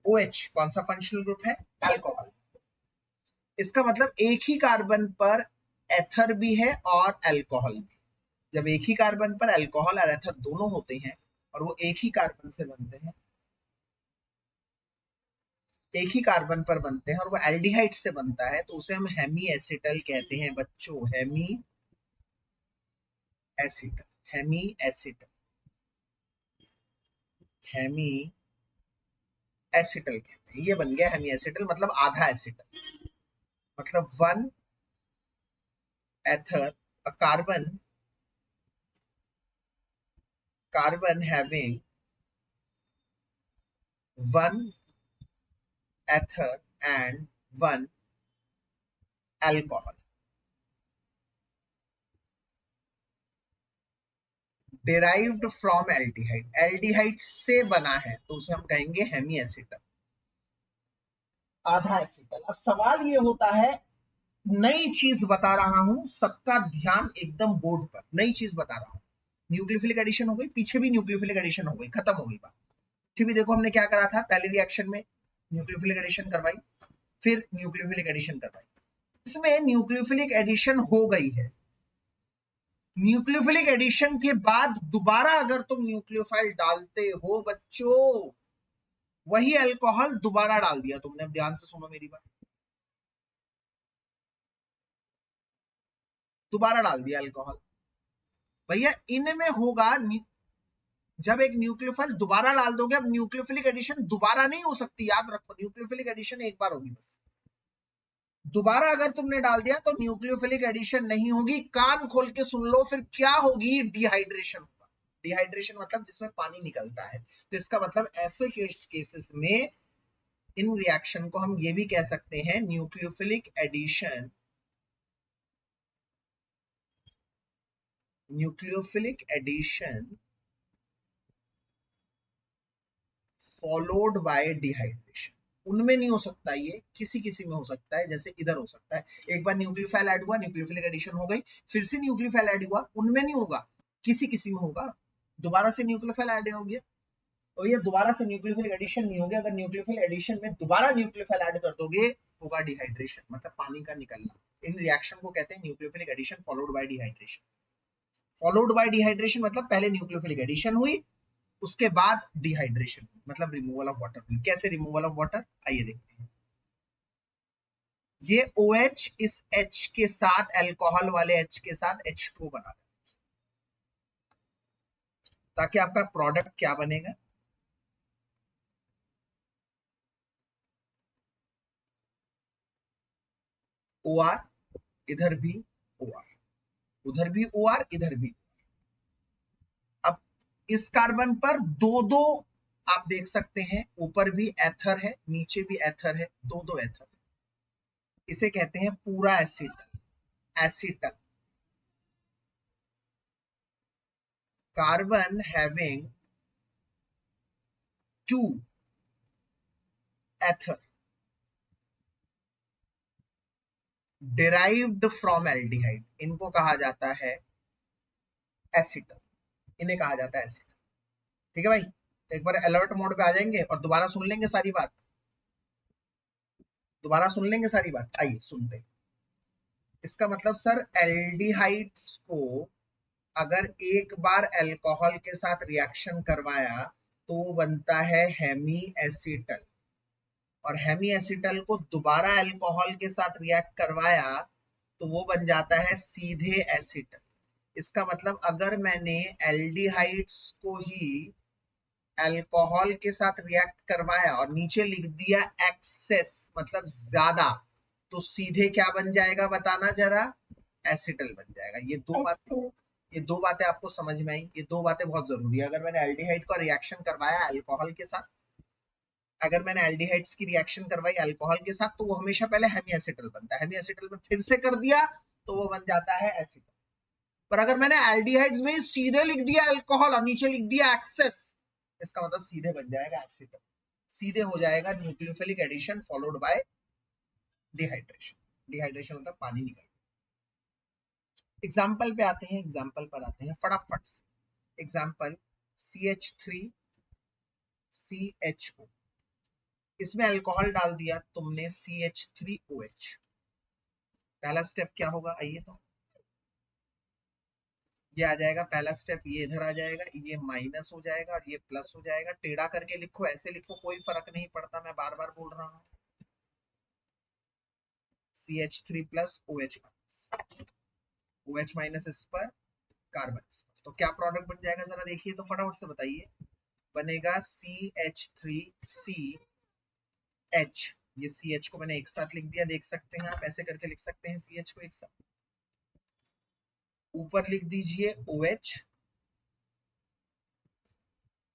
OH कौन सा फंक्शनल ग्रुप है, अल्कोहल। इसका मतलब एक ही कार्बन पर एथर भी है और अल्कोहल भी। जब एक ही कार्बन पर अल्कोहल और एथर दोनों होते हैं और वो एक ही कार्बन से बनते हैं, एक ही कार्बन पर बनते हैं और वो एल्डिहाइड से बनता है, तो उसे हम हेमी एसिटल कहते हैं बच्चों, hemiacetal, hemiacetal, hemiacetal कहते हैं। ये बन गया हेमी एसिटल, मतलब आधा एसिटल, मतलब one ether, a carbon having one ether and one alcohol derived from aldehyde, aldehyde से बना है तो उसे हम कहेंगे हेमी एसिटल, आधा एसिटल। अब सवाल ये होता है, नई चीज बता रहा हूं, सबका ध्यान एकदम बोर्ड पर, नई चीज बता रहा हूं। न्यूक्लियोफिलिक एडिशन हो गई, पीछे भी न्यूक्लियोफिलिक एडिशन हो गई, खत्म हो गई बात। पीछे भी देखो हमने क्या करा था, पहले रिएक्शन में न्यूक्लियोफिलिक एडिशन करवाई, फिर न्यूक्लियोफिलिक एडिशन करवाई, इसमें न्यूक्लियोफिलिक एडिशन हो गई है। न्यूक्लियोफिलिक एडिशन के बाद दोबारा अगर तुम न्यूक्लियोफाइल डालते हो बच्चों, वही अल्कोहल दोबारा डाल दिया तुमने, अब ध्यान से सुनो मेरी बात, दोबारा डाल दिया अल्कोहल भैया, इनमें होगा जब एक न्यूक्लियोफाइल दोबारा डाल दोगे, अब न्यूक्लियोफिलिक एडिशन दोबारा नहीं हो सकती, याद रखो न्यूक्लियोफिलिक एडिशन एक बार होगी बस। दोबारा अगर तुमने डाल दिया तो न्यूक्लियोफिलिक एडिशन नहीं होगी। कान खोल के सुन लो, फिर क्या होगी? डिहाइड्रेशन होगा। डिहाइड्रेशन मतलब जिसमें पानी निकलता है। तो इसका मतलब ऐसे केसेस में इन रिएक्शन को हम ये भी कह सकते हैं nucleophilic addition, nucleophilic addition followed by dehydration. उनमें नहीं हो सकता, ये किसी किसी में हो सकता है, जैसे इधर हो सकता है। एक बार न्यूक्लियोफाइल ऐड हुआ, न्यूक्लियोफिलिक एडिशन हो गई, फिर से न्यूक्लियोफाइल ऐड हुआ, उनमें नहीं होगा, किसी किसी में होगा। दोबारा से न्यूक्लियोफाइल ऐड हो गया और ये दोबारा से न्यूक्लियोफिलिक एडिशन नहीं हो गया। अगर न्यूक्लियोफिलिक एडिशन में दोबारा न्यूक्लियोफाइल ऐड कर दोगे, होगा डिहाइड्रेशन, मतलब पानी का निकलना। इन रिएक्शन को कहते हैं nucleophilic addition followed by dehydration. Followed by dehydration मतलब पहले न्यूक्लियोफिलिक एडिशन हुई, उसके बाद डिहाइड्रेशन, मतलब रिमूवल ऑफ वाटर हुई। कैसे रिमूवल ऑफ वाटर, आइए देखते हैं। ये OH इस H के साथ, अल्कोहल वाले H के साथ H2O बना, ताकि आपका प्रोडक्ट क्या बनेगा? OR, इधर भी OR, उधर भी OR, इधर भी। अब इस कार्बन पर दो दो आप देख सकते हैं, ऊपर भी एथर है, नीचे भी एथर है, दो दो एथर। इसे कहते हैं पूरा acetal. Acetal, carbon having two ether derived from aldehyde, इनको कहा जाता है एसिटल, इन्हें कहा जाता है एसिटल। ठीक है भाई, तो एक बार अलर्ट मोड पे आ जाएंगे और दोबारा सुन लेंगे सारी बात, दोबारा सुन लेंगे सारी बात। आइए सुनते हैं। इसका मतलब सर, एल्डिहाइड्स को अगर एक बार अल्कोहल के साथ रिएक्शन करवाया तो वो बनता है हेमी एसिटल, और हेमी एसिटल को दोबारा अल्कोहल के साथ रिएक्ट करवाया तो वो बन जाता है सीधे एसिटल। इसका मतलब अगर मैंने एल्डिहाइड्स को ही अल्कोहल के साथ रिएक्ट करवाया और नीचे लिख दिया एक्सेस, मतलब ज्यादा, तो सीधे क्या बन जाएगा बताना जरा? एसिटल बन जाएगा। ये दो बातें आपको समझ में आई? ये दो बातें बहुत जरूरी है। अगर मैंने एल्डिहाइड का रिएक्शन करवाया अल्कोहल के साथ, अगर मैंने एल्डिहाइड्स की रिएक्शन करवाई अल्कोहल के साथ, तो वो हमेशा पहले हेमी एसिटल बनता है। हेमी एसिटल में फिर से कर दिया तो वो बन जाता है एसिटल। पर अगर मैंने एल्डिहाइड्स में सीधे लिख दिया अल्कोहल और नीचे लिख दिया एक्सेस, इसका मतलब सीधे बन जाएगा एसिटल, सीधे हो जाएगा nucleophilic addition followed by dehydration. Dehydration मतलब पानी निकलना। एग्जाम्पल पे आते हैं, एग्जाम्पल पर आते हैं फटाफट से। एग्जाम्पल CH3CHO, इसमें अल्कोहल डाल दिया तुमने CH3OH। पहला स्टेप क्या होगा? आइए तो ये आ जाएगा पहला स्टेप, ये इधर आ जाएगा, ये माइनस हो जाएगा और ये प्लस हो जाएगा। टेढ़ा करके लिखो, ऐसे लिखो, कोई फर्क नहीं पड़ता, मैं बार बार बोल रहा हूँ। CH3 प्लस OH माइनस इस पर, कार्बन इस पर, तो क्या प्रोडक्ट बन जाएगा जरा देखिए तो फटाफट से बताइए। बनेगा CH3CH। ये CH को मैंने एक साथ लिख दिया, देख सकते हैं आप, ऐसे करके लिख सकते हैं CH को एक साथ। ऊपर लिख दीजिए OH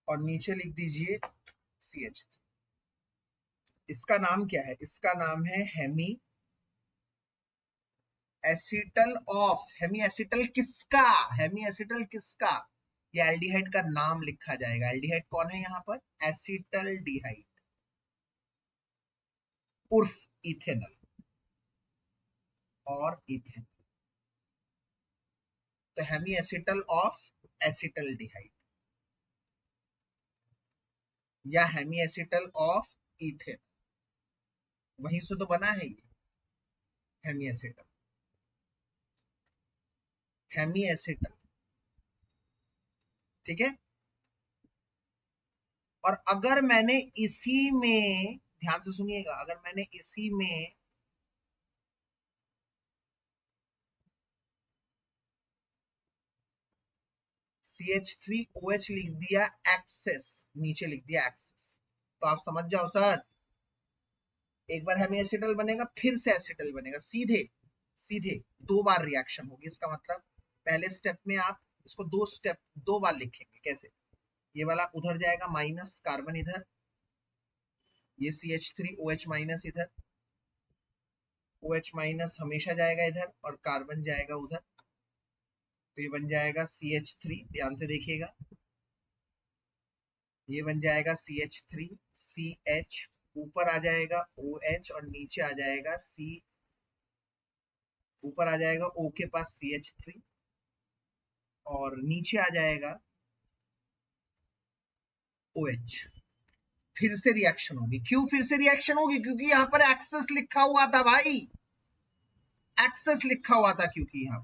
और नीचे लिख दीजिए CH3। इसका नाम क्या है? इसका नाम है hemiacetal of. Hemiacetal किसका? हेमी एसिटल किसका? ये एल्डिहाइड का नाम लिखा जाएगा। एल्डिहाइड कौन है यहाँ पर? एसिटल डिहाइड उर्फ इथेनॉल और इथेनॉल। तो हेमी एसिटल ऑफ एसिटल डिहाइड या हेमी एसिटल ऑफ इथेनॉल, वहीं से तो बना है ये हेमी एसिटल। हेमी एसिटल, ठीक है। और अगर मैंने इसी में, ध्यान से सुनिएगा, अगर मैंने इसी में CH3OH लिख दिया एक्सेस, नीचे लिख दिया एक्सेस, तो आप समझ जाओ सर, एक बार हेमी एसिटल बनेगा, फिर से एसिटल बनेगा, सीधे सीधे 2 बार रिएक्शन होगी। इसका मतलब पहले स्टेप में आप इसको 2 बार लिखेंगे। कैसे? ये वाला उधर जाएगा माइनस, कार्बन इधर, ये CH3OH माइनस इधर, OH माइनस हमेशा जाएगा इधर और कार्बन जाएगा उधर, तो ये बन जाएगा CH3। ध्यान से देखिएगा, ये बन जाएगा CH3, CH ऊपर आ जाएगा OH और नीचे आ जाएगा ऊपर आ जाएगा O के पास CH3 और नीचे आ जाएगा OH। फिर से रिएक्शन होगी। क्यों फिर से रिएक्शन होगी? क्योंकि यहां पर एक्सेस लिखा हुआ था भाई, एक्सेस लिखा हुआ था, क्योंकि यहां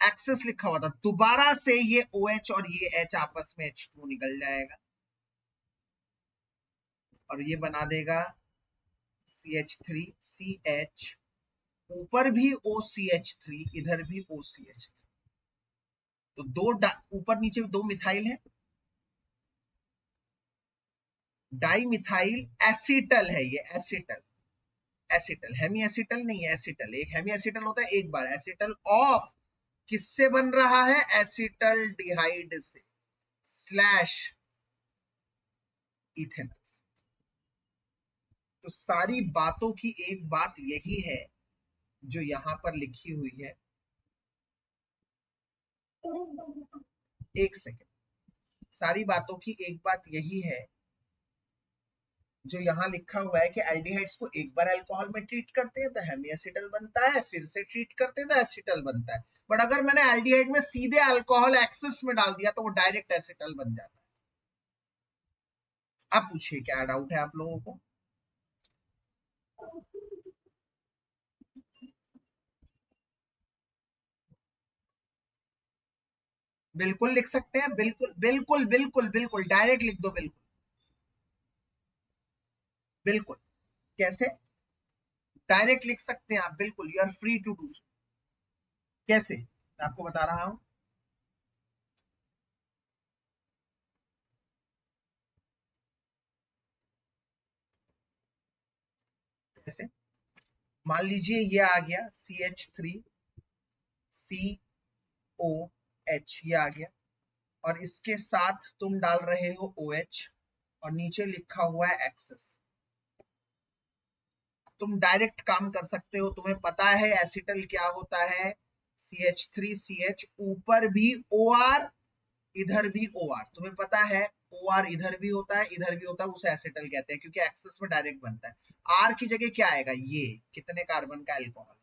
एक्सेस लिखा हुआ था। दोबारा से ये OH और ये H आपस में H2 निकल जाएगा और ये बना देगा CH3 CH, ऊपर भी OCH3, इधर भी OCH3, तो ऊपर नीचे 2 मिथाइल है, डाई मिथाइल एसिटल है ये, एसिटल एसिटल, हेमी एसिटल नहीं है, एसिटल। एक हेमी एसिटल होता है एक बार, एसिटल ऑफ किससे बन रहा है? एसिटल डिहाइड से स्लैश इथेनॉल। तो सारी बातों की एक बात यही है जो यहां पर लिखी हुई है। एक सेकेंड, सारी बातों की एक बात यही है जो यहाँ लिखा हुआ है कि एल्डिहाइड्स को एक बार अल्कोहल में ट्रीट करते हैं तो हेमी एसिटल बनता है, फिर से ट्रीट करते हैं तो एसिटल बनता है। बट अगर मैंने एल्डिहाइड में सीधे अल्कोहल एक्सेस में डाल दिया तो वो डायरेक्ट एसिटल बन जाता है। अब पूछिए क्या डाउट है आप लोगों को? बिल्कुल लिख सकते हैं, बिल्कुल बिल्कुल बिल्कुल बिल्कुल, डायरेक्ट लिख दो, बिल्कुल बिल्कुल। कैसे? डायरेक्ट लिख सकते हैं आप, बिल्कुल, you are free to do so. कैसे? मैं आपको बता रहा हूं। कैसे? मान लीजिए ये आ गया CH3COH, ये आ गया और इसके साथ तुम डाल रहे हो OH और नीचे लिखा हुआ है एक्सेस। तुम डायरेक्ट काम कर सकते हो, तुम्हें पता है एसिटल क्या होता है, CH3CH, ऊपर भी OR, इधर भी OR, तुम्हें पता है OR इधर भी होता है इधर भी होता है, उसे एसिटल कहते हैं क्योंकि एक्सेस में डायरेक्ट बनता है। R की जगह क्या आएगा? ये कितने कार्बन का अल्कोहल।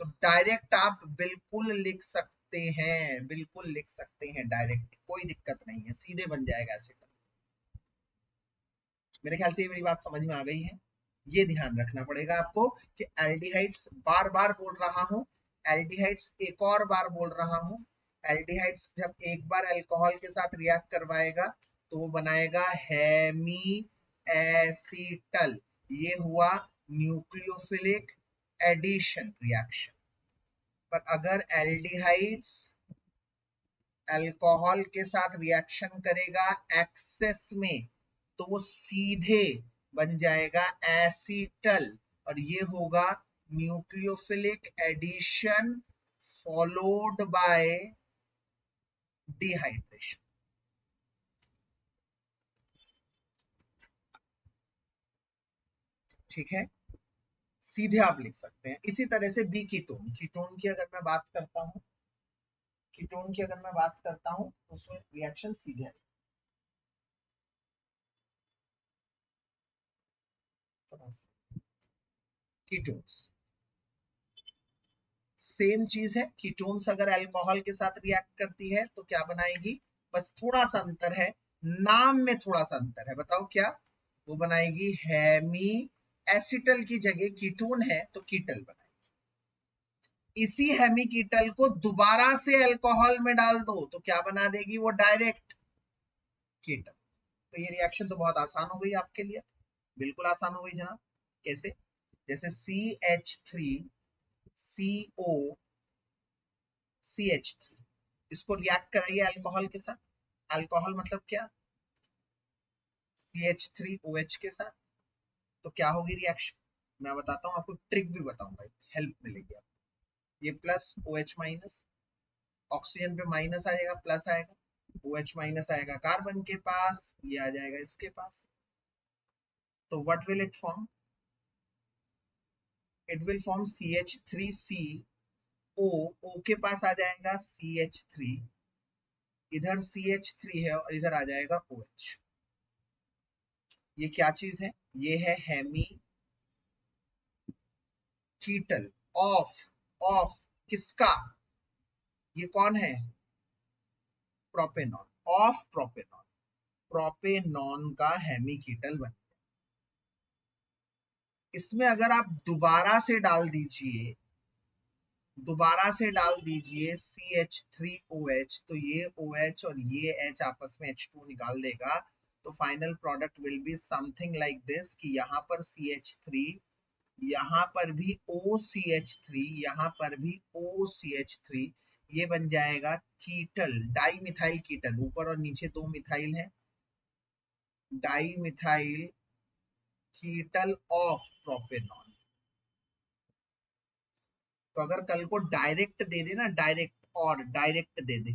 तो डायरेक्ट आप बिल्कुल लिख सकते हैं, बिल्कुल लिख सकते हैं डायरेक्ट, कोई दिक्कत नहीं है, सीधे बन जाएगा एसिटल। मेरे ख्याल से ये मेरी बात समझ में आ गई है। ये ध्यान रखना पड़ेगा आपको कि एल्डिहाइड्स, बार बार बोल रहा हूं, एल्डिहाइड्स एक और बार बोल रहा हूं, एल्डिहाइड्स जब एक बार अल्कोहल के साथ रिएक्ट करवाएगा तो वो बनाएगा हेमी एसिटल। ये हुआ न्यूक्लियोफिलिक एडिशन रिएक्शन। पर अगर एल्डिहाइड्स अल्कोहल के साथ रिएक्शन करेगा एक्सेस में तो वो सीधे बन जाएगा एसिटल और ये होगा nucleophilic addition followed by dehydration. ठीक है, सीधे आप लिख सकते हैं। इसी तरह से बी कीटोन, कीटोन की अगर मैं बात करता हूं, कीटोन की अगर मैं बात करता हूं तो उसमें रिएक्शन सीधे है। कीटोन्स सेम चीज है, कीटोन्स अगर अल्कोहल के साथ रिएक्ट करती है तो क्या बनाएगी? बस थोड़ा सा अंतर है, नाम में थोड़ा सा अंतर है। बताओ क्या? वो बनाएगी हेमी एसिटल की जगह कीटोन है तो कीटल बनाएगी। इसी हेमी कीटल को दोबारा से अल्कोहल में डाल दो तो क्या बना देगी? वो डायरेक्ट कीटल। तो ये रिएक्शन तो बहुत आसान हो गई आपके लिए, बिल्कुल आसान हो गई जनाब। कैसे? जैसे CH3CO CH3, इसको रिएक्ट कराइए अल्कोहल के साथ। अल्कोहल मतलब क्या, CH3OH के साथ। तो क्या होगी रिएक्शन, मैं बताता हूँ आपको, ट्रिक भी बताऊंगा, हेल्प मिलेगी आपको। ये प्लस OH माइनस, ऑक्सीजन पे माइनस आ जाएगा, प्लस आएगा, OH माइनस आएगा कार्बन के पास, ये आ जाएगा इसके पास। तो what will it form, it will form CH3CO, O के पास आ जाएगा CH3, इधर CH3 है और इधर आ जाएगा OH। ये क्या चीज है, ये है हेमी कीटल ऑफ, ऑफ किसका, ये कौन है, प्रोपेनॉन, ऑफ प्रोपेनॉन, प्रोपेनॉन का हेमी कीटल बन। इसमें अगर आप दोबारा से डाल दीजिए, दोबारा से डाल दीजिए CH3OH, तो ये OH और ये H आपस में H2 निकाल देगा। तो final product will be something like this, कि यहाँ पर CH3, यहाँ पर भी OCH3, यहाँ पर भी OCH3, ये बन जाएगा कीटल, डाई मिथाइल कीटल, ऊपर और नीचे दो मिथाइल है, डाई मिथाइल कीटल ऑफ प्रोपेनॉन। तो अगर कल को डायरेक्ट दे दे ना, डायरेक्ट, और डायरेक्ट दे दे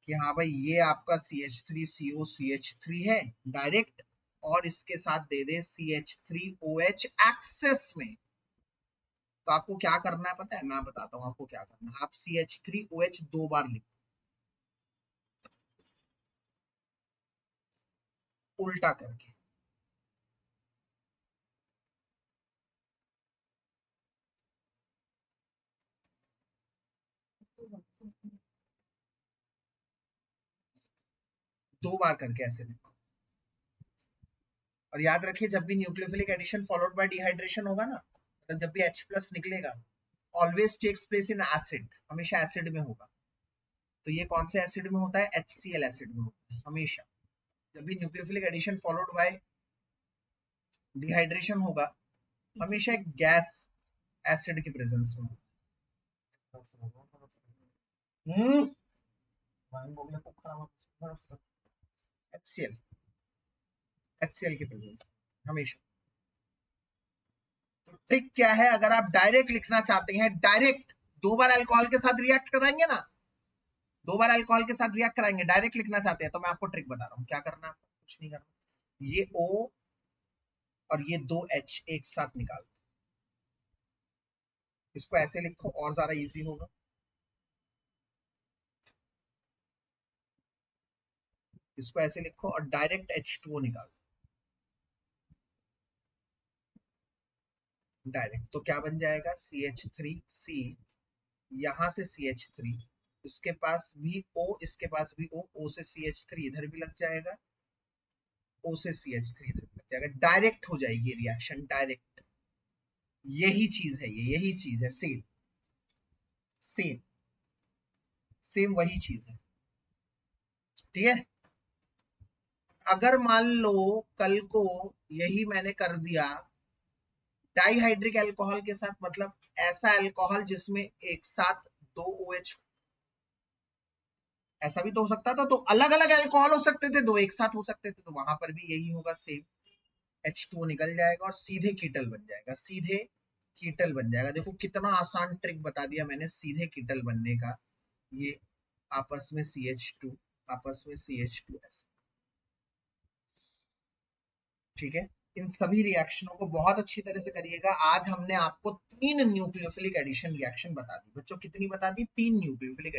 कि हाँ भाई ये आपका CH3CO CH3 है डायरेक्ट, और इसके साथ दे दे CH3OH एक्सेस में, तो आपको क्या करना है पता है, मैं बताता हूँ आपको क्या करना है। आप CH3OH 2 बार लिखो, उल्टा करके, दो बार करके ऐसे लिखो। और याद रखिए, जब भी nucleophilic addition followed by dehydration होगा ना, तो जब भी H+ निकलेगा, always takes place in acid, हमेशा एसिड में होगा। तो ये कौन से एसिड में होता है, HCl एसिड में होता है हमेशा। जब भी nucleophilic addition followed by dehydration होगा, हमेशा एक गैस एसिड की प्रेजेंस में। HCl, HCl की प्रेजेंस हमेशा। तो ट्रिक क्या है, अगर आप डायरेक्ट लिखना चाहते हैं, डायरेक्ट दो बार अल्कोहल के साथ रिएक्ट कराएंगे ना, दो बार अल्कोहल के साथ रिएक्ट कराएंगे, डायरेक्ट लिखना चाहते हैं, तो मैं आपको ट्रिक बता रहा हूं, क्या करना है आपको, कुछ नहीं करना। ये O और ये दो H एक साथ निकाल दो, इसको ऐसे लिखो और ज्यादा इजी होगा। इसको ऐसे लिखो और डायरेक्ट H2O निकालो, डायरेक्ट। तो क्या बन जाएगा, CH3C, यहां से CH3, इसके पास भी O, इसके पास भी O से CH3 इधर भी लग जाएगा, O से CH3 इधर भी लग जाएगा, डायरेक्ट हो जाएगी रिएक्शन, डायरेक्ट। यही चीज है, ये यही चीज है, सेम सेम सेम वही चीज है, ठीक है। अगर मान लो कल को यही मैंने कर दिया डाइहाइड्रिक अल्कोहल के साथ, मतलब ऐसा अल्कोहल जिसमें एक साथ दो OH, ऐसा भी तो हो सकता था। तो अलग अलग अल्कोहल हो सकते थे, दो एक साथ हो सकते थे, तो वहां पर भी यही होगा, सेम H2O निकल जाएगा और सीधे कीटल बन जाएगा, सीधे कीटल बन जाएगा। देखो कितना आसान ट्रिक बता दिया मैंने सीधे कीटल बनने का। ये आपस में CH2, आपस में CH2 ऐसे, ठीक है। इन सभी रिएक्शनों को बहुत अच्छी तरह से करिएगा। आज हमने आपको 3 न्यूक्लियोफिलिक एडिशन रिएक्शन बता दी बच्चों, कितनी बता दी, 3 न्यूक्लियोफिलिक एडिशन।